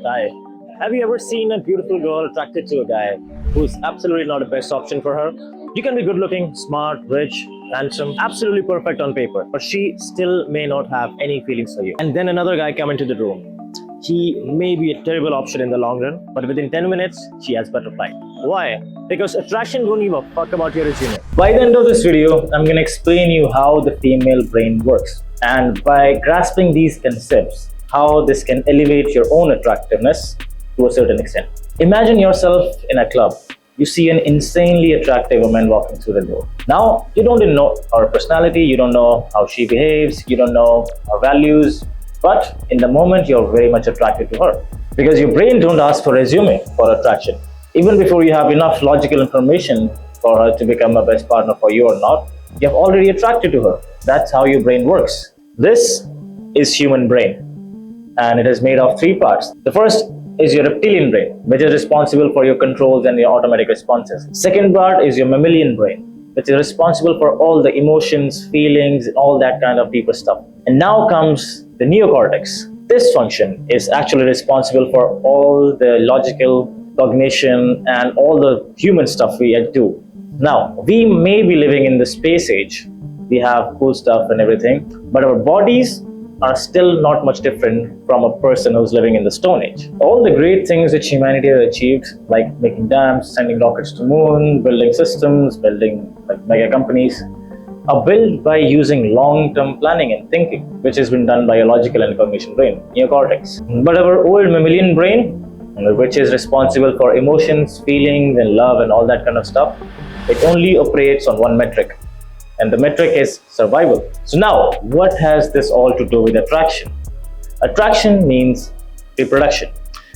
Hi. Have you ever seen a beautiful girl attracted to a guy who's absolutely not the best option for her? You can be good looking, smart, rich, handsome, absolutely perfect on paper, but she still may not have any feelings for you. And then another guy come into the room. He may be a terrible option in the long run, but within 10 minutes, she has butterfly. Why? Because attraction don't give a fuck about your resume. By the end of this video, I'm gonna explain you how the female brain works. And by grasping these concepts, how this can elevate your own attractiveness to a certain extent. Imagine yourself in a club. You see an insanely attractive woman walking through the door. Now, you don't even know her personality, you don't know how she behaves, you don't know her values, but in the moment, you're very much attracted to her. Because your brain don't ask for resume for attraction. Even before you have enough logical information for her to become a best partner for you or not, you have already attracted to her. That's how your brain works. This is human brain. And it is made of three parts. The first is your reptilian brain, which is responsible for your controls and your automatic responses. Second part is your mammalian brain, which is responsible for all the emotions, feelings, all that kind of deeper stuff. And now comes the neocortex. This function is actually responsible for all the logical cognition and all the human stuff we do. Now, we may be living in the space age. We have cool stuff and everything, but our bodies are still not much different from a person who's living in the Stone Age. All the great things which humanity has achieved, like making dams, sending rockets to the moon, building systems, building like mega companies, are built by using long-term planning and thinking, which has been done by a logical and cognition brain, neocortex. But our old mammalian brain, which is responsible for emotions, feelings, and love and all that kind of stuff, it only operates on one metric. And the metric is survival. So now, what has this all to do with attraction? Attraction means reproduction.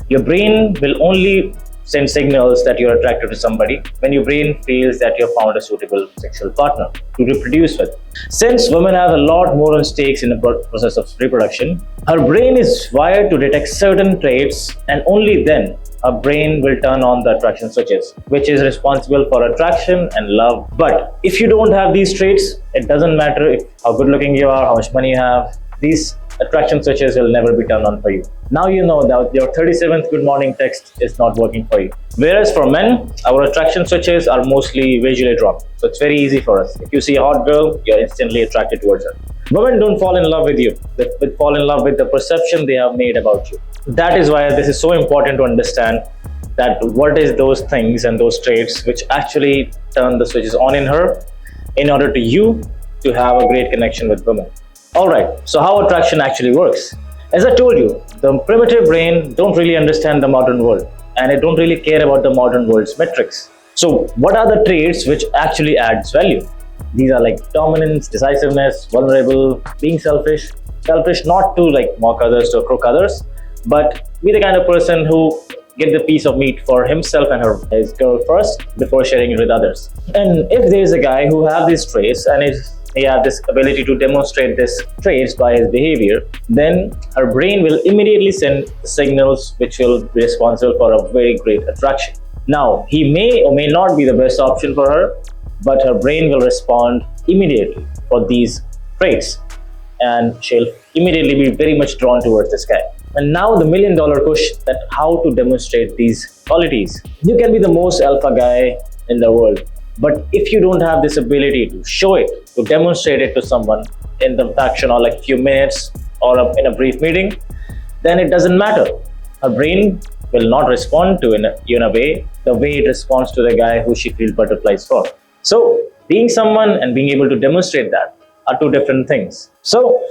Your brain will only send signals that you're attracted to somebody when your brain feels that you've found a suitable sexual partner to reproduce with. Since women have a lot more on stakes in the process of reproduction, her brain is wired to detect certain traits, and only then our brain will turn on the attraction switches, which is responsible for attraction and love. But if you don't have these traits, it doesn't matter how good looking you are, how much money you have, these attraction switches will never be turned on for you. Now you know that your 37th good morning text is not working for you. Whereas for men, our attraction switches are mostly visually drawn. So it's very easy for us. If you see a hot girl, you're instantly attracted towards her. Women don't fall in love with you. They fall in love with the perception they have made about you. That is why this is so important to understand that what is those things and those traits which actually turn the switches on in her in order to you to have a great connection with women. Alright, so how attraction actually works? As I told you, the primitive brain don't really understand the modern world and it don't really care about the modern world's metrics. So what are the traits which actually adds value? These are like dominance, decisiveness, vulnerable, being selfish. Selfish not to like mock others or croak others, but be the kind of person who get the piece of meat for himself and his girl first before sharing it with others. And if there is a guy who have these traits and he has this ability to demonstrate these traits by his behavior, then her brain will immediately send signals which will be responsible for a very great attraction. Now, he may or may not be the best option for her, but her brain will respond immediately for these traits and she'll immediately be very much drawn towards this guy. And now the $1,000,000 question, that how to demonstrate these qualities. You can be the most alpha guy in the world, but if you don't have this ability to show it, to demonstrate it to someone in the fraction or like few minutes or in a brief meeting, then it doesn't matter. Her brain will not respond to you in a way, the way it responds to the guy who she feels butterflies for. So being someone and being able to demonstrate that are two different things. So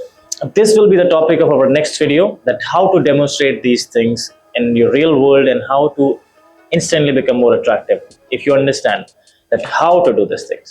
this will be the topic of our next video, that how to demonstrate these things in your real world and how to instantly become more attractive if you understand that how to do these things.